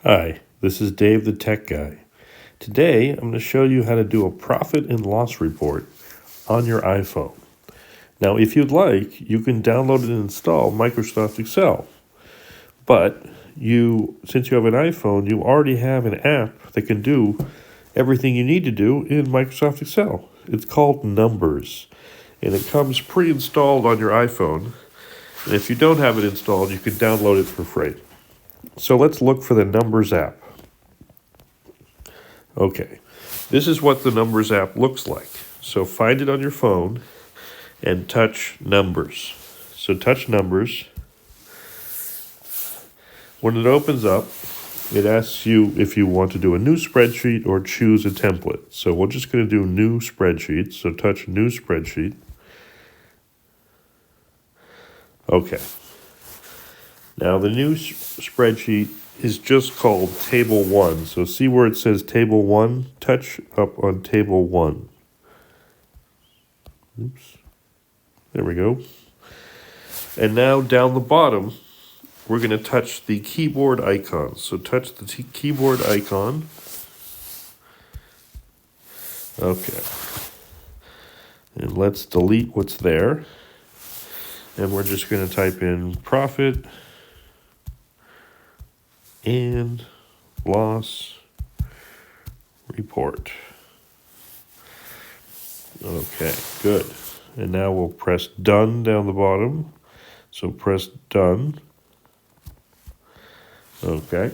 Hi, this is Dave the Tech Guy. Today I'm going to show you how to do a profit and loss report on your iPhone. Now, if you'd like, you can download and install Microsoft Excel. But since you have an iPhone, you already have an app that can do everything you need to do in Microsoft Excel. It's called Numbers, and it comes pre-installed on your iPhone. And if you don't have it installed, you can download it for free. So let's look for the Numbers app. Okay, this is what the Numbers app looks like. So find it on your phone and touch Numbers. So touch Numbers. When it opens up, it asks you if you want to do a new spreadsheet or choose a template. So we're just going to do new spreadsheet. So touch New Spreadsheet. Okay. Now the new spreadsheet is just called Table 1. So see where it says Table 1? Touch up on Table 1. Oops. There we go. And now down the bottom, we're going to touch the keyboard icon. So touch the keyboard icon. Okay. And let's delete what's there. And we're just going to type in profit and loss report. Okay, good. And now we'll press done down the bottom. So press done. Okay.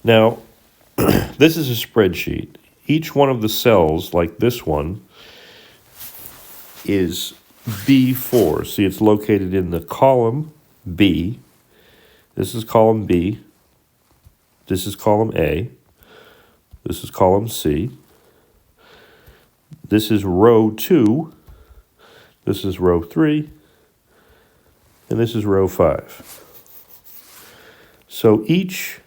Now, this is a spreadsheet. Each one of the cells, like this one, is B4. See, it's located in the column B. This is column B. This is column A. This is column C. This is row 2. This is row 3. And this is row 5. So each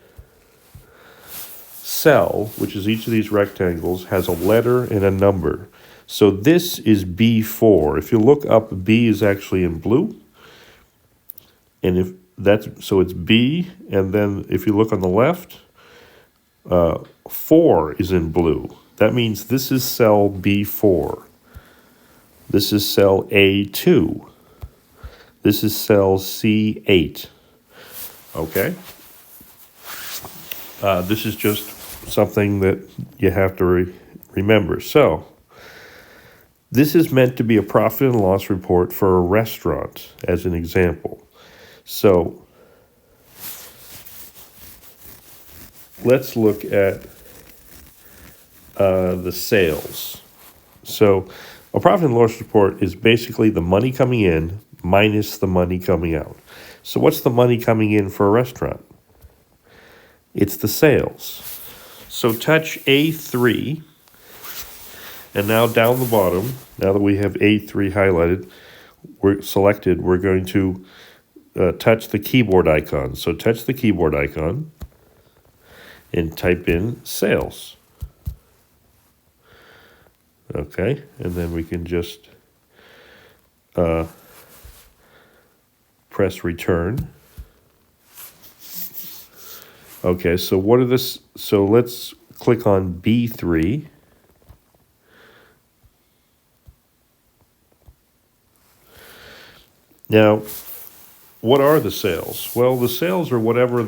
cell, which is each of these rectangles, has a letter and a number. So this is B4. If you look up, B is actually in blue. And so it's B, and then if you look on the left, 4 is in blue. That means this is cell B4. This is cell A2. This is cell C8. Okay? This is just something that you have to remember. So, this is meant to be a profit and loss report for a restaurant, as an example. So, let's look at the sales. So, a profit and loss report is basically the money coming in minus the money coming out. So, what's the money coming in for a restaurant? It's the sales. So, touch A3. And now down the bottom, now that we have A3 highlighted, we're going to touch the keyboard icon. So touch the keyboard icon and type in sales. Okay, and then we can just press return. Okay, so so let's click on B3. Now, what are the sales? Well, the sales are whatever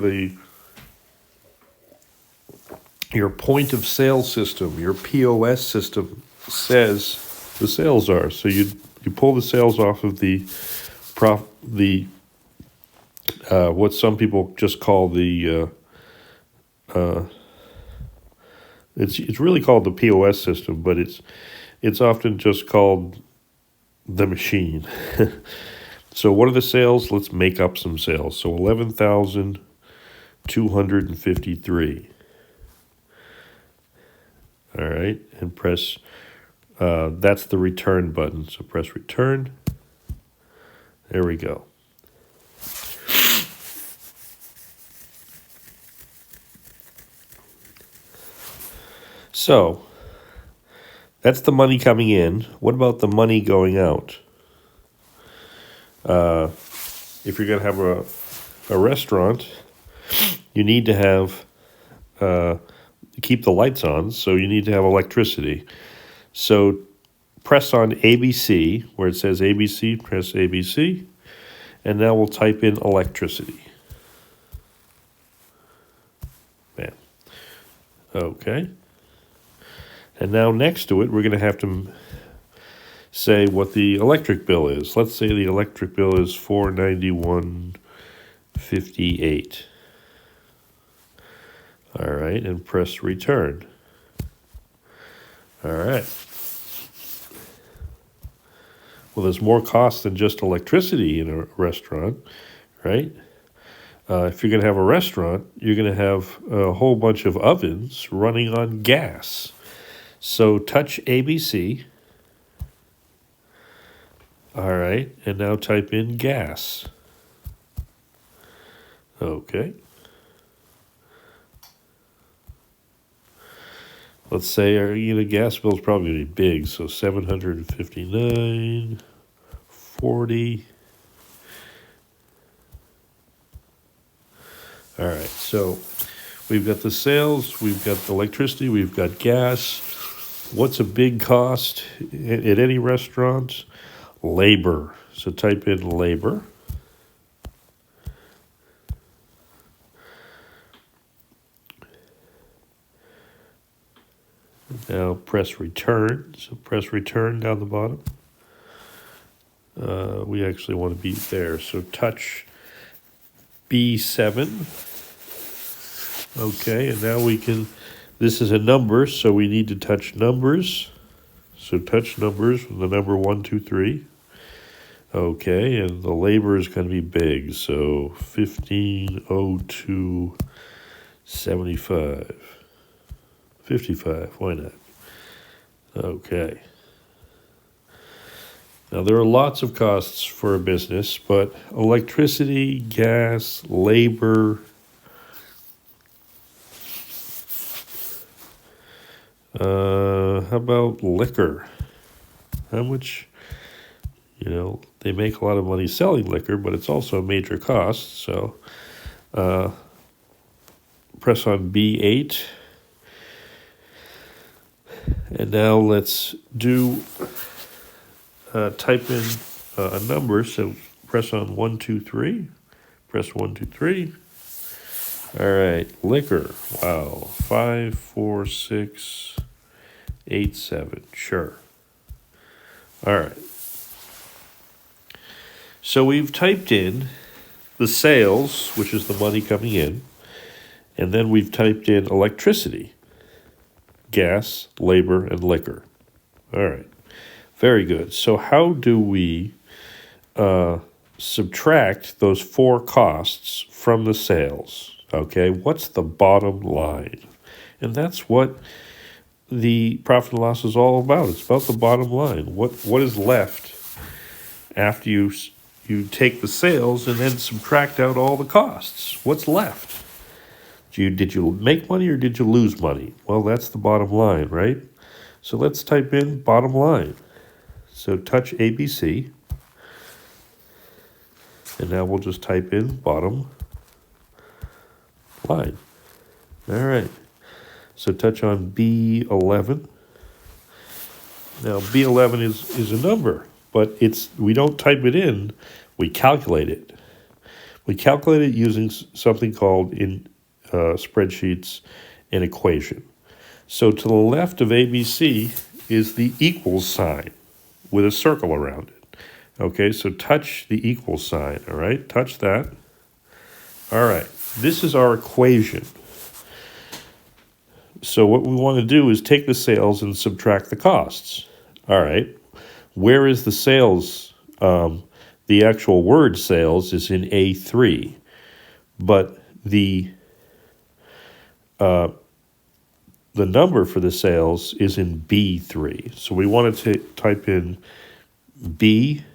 your point of sale system, your POS system says the sales are. So you pull the sales off of what some people just call it's really called the POS system, but it's often just called the machine. So what are the sales? Let's make up some sales. So 11,253. All right, and press, that's the return button. So press return. There we go. So that's the money coming in. What about the money going out? If you're going to have a restaurant, you need to have keep the lights on, so you need to have electricity. So press on ABC, where it says ABC, press ABC, and now we'll type in electricity. Bam. Okay. And now next to it, we're going to have to say what the electric bill is. Let's say the electric bill is $491.58. All right, and press return. All right. Well, there's more cost than just electricity in a restaurant, right? If you're going to have a restaurant, you're going to have a whole bunch of ovens running on gas. So touch ABC. All right, and now type in gas. Okay. Let's say our gas bill is probably going to be big, so $759.40. All right, so we've got the sales, we've got the electricity, we've got gas. What's a big cost at any restaurant? Labor. So type in labor. Now press return. So press return down the bottom. We actually want to be there. So touch B7. Okay, and now we can, this is a number, so we need to touch numbers. So touch numbers from the number 1, 2, 3. Okay, and the labor is going to be big, so 1502.75. 55, why not? Okay. Now, there are lots of costs for a business, but electricity, gas, labor, how about liquor? How much, they make a lot of money selling liquor, but it's also a major cost, so press on B8. And now let's do, type in a number. So press on 1, 2, 3. Press 1, 2, 3. All right, liquor. Wow, 54687. Sure. All right. So we've typed in the sales, which is the money coming in, and then we've typed in electricity, gas, labor, and liquor. All right. Very good. So how do we subtract those 4 costs from the sales? Okay, what's the bottom line? And that's what the profit and loss is all about. It's about the bottom line. What is left after you take the sales and then subtract out all the costs? What's left? Did you make money or did you lose money? Well, that's the bottom line, right? So let's type in bottom line. So touch ABC. And now we'll just type in bottom line. All right. So touch on B11. Now B11 is a number, but we don't type it in, we calculate it. We calculate it using something called in spreadsheets an equation. So to the left of ABC is the equals sign with a circle around it. Okay, so touch the equal sign, all right? Touch that. All right, this is our equation. So what we want to do is take the sales and subtract the costs. All right, where is the sales? The actual word sales is in A3, but the number for the sales is in B3. So we want to type in B,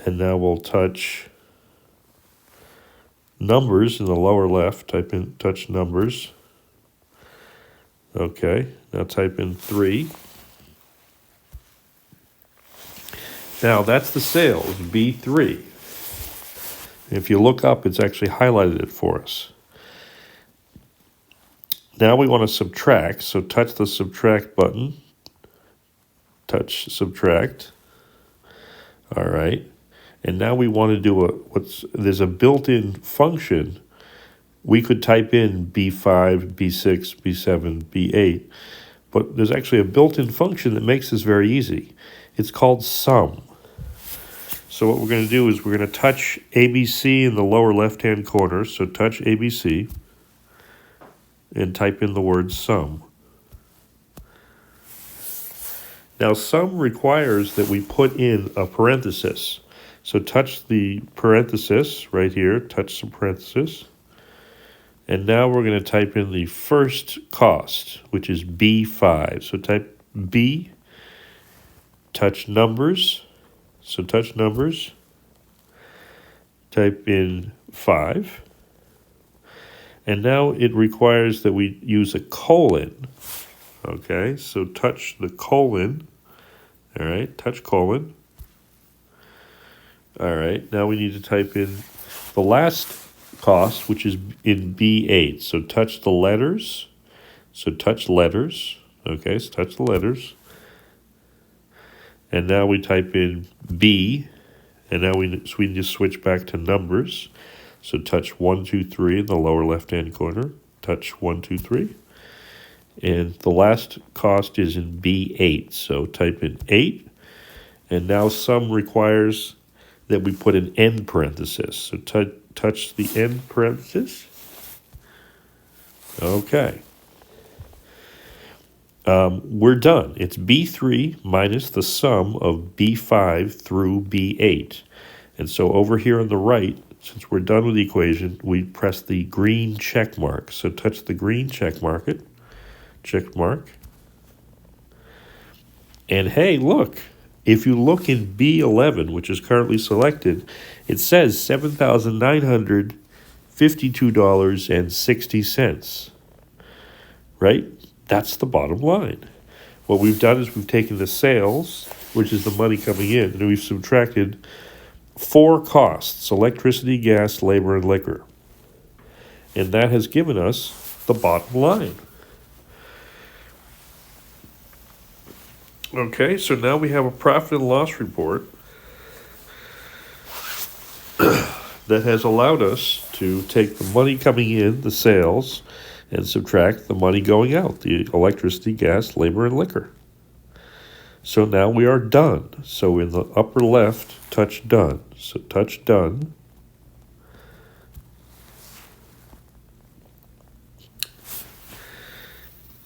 and now we'll touch numbers in the lower left. Touch numbers. Okay, now type in 3. Now that's the sales, B3. If you look up, it's actually highlighted it for us. Now we want to subtract, so touch the subtract button. Touch subtract. All right. And now we want to do there's a built-in function. We could type in B5, B6, B7, B8, but there's actually a built-in function that makes this very easy. It's called sum. So what we're going to do is we're going to touch ABC in the lower left-hand corner. So touch ABC and type in the word sum. Now sum requires that we put in a parenthesis. So touch the parenthesis right here, touch some parenthesis. And now we're going to type in the first cost, which is B5. So type B, touch numbers. So touch numbers, type in 5. And now it requires that we use a colon. Okay, so touch the colon. All right, touch colon. All right, now we need to type in the last cost, which is in B8. So touch the letters. So touch letters. Okay, so touch the letters. And now we type in B. And now we just switch back to numbers. So touch 1, 2, 3 in the lower left-hand corner. Touch 1, 2, 3. And the last cost is in B8. So type in 8. And now sum requires that we put an end parenthesis. So touch the end parenthesis. Okay. We're done. It's B3 minus the sum of B5 through B8. And so over here on the right, since we're done with the equation, we press the green check mark. So touch the green check mark. And hey, look. If you look in B11, which is currently selected, it says $7,952.60. Right? That's the bottom line. What we've done is we've taken the sales, which is the money coming in, and we've subtracted 4 costs: electricity, gas, labor, and liquor. And that has given us the bottom line. Okay, so now we have a profit and loss report that has allowed us to take the money coming in, the sales, and subtract the money going out, the electricity, gas, labor, and liquor. So now we are done. So in the upper left, touch done. So touch done.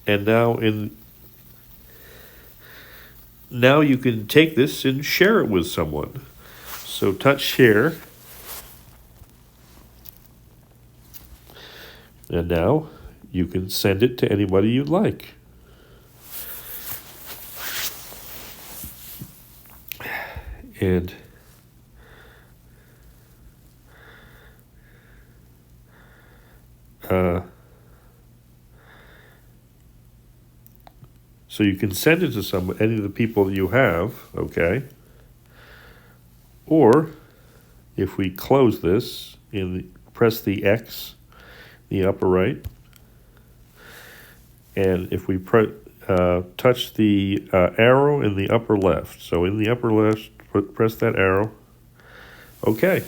And now you can take this and share it with someone. So touch share. And now you can send it to anybody you'd like. And so you can send it to any of the people that you have, okay? Or if we close this, press the X, the upper right, and if we touch the arrow in the upper left, so in the upper left, press that arrow. Okay.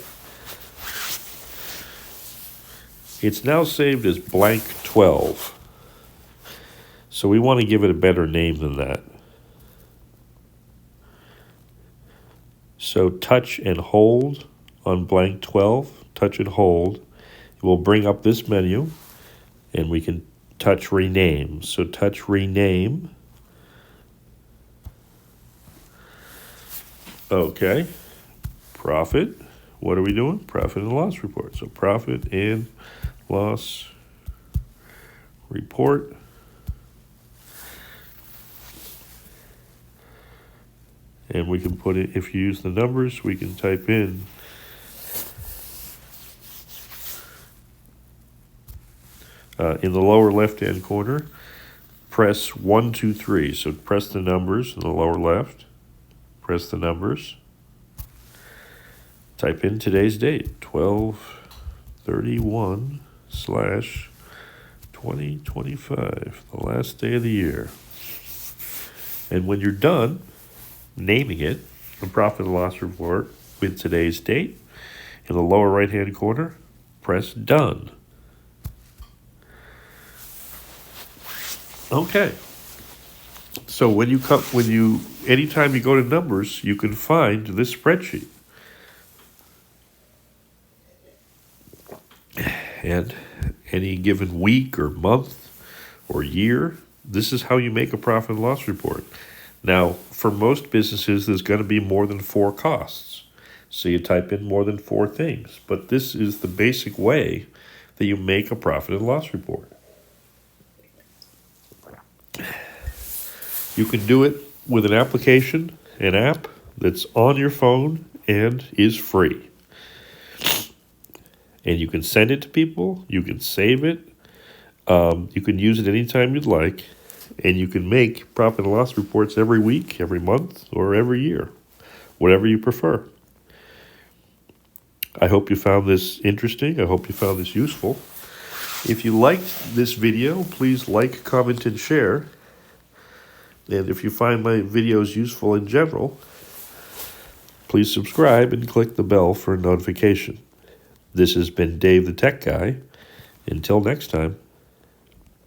It's now saved as blank 12. So we want to give it a better name than that. So touch and hold on blank 12. Touch and hold. It will bring up this menu, and we can touch rename. So touch rename. Okay. Profit. What are we doing? Profit and loss report. So profit and loss report. And we can put it, if you use the numbers, we can type in in the lower left-hand corner, press 1, 2, 3. So press the numbers in the lower left. Press the numbers. Type in today's date, 12/31/2025, the last day of the year. And when you're done naming it, the profit and loss report with today's date, in the lower right-hand corner, press Done. Okay. So anytime you go to numbers, you can find this spreadsheet. And any given week or month or year, this is how you make a profit and loss report. Now, for most businesses, there's going to be more than 4 costs. So you type in more than 4 things. But this is the basic way that you make a profit and loss report. You can do it with an application, an app that's on your phone and is free. And you can send it to people, you can save it, you can use it anytime you'd like, and you can make profit and loss reports every week, every month, or every year, whatever you prefer. I hope you found this interesting. I hope you found this useful. If you liked this video, please like, comment, and share. And if you find my videos useful in general, please subscribe and click the bell for a notification. This has been Dave the Tech Guy. Until next time.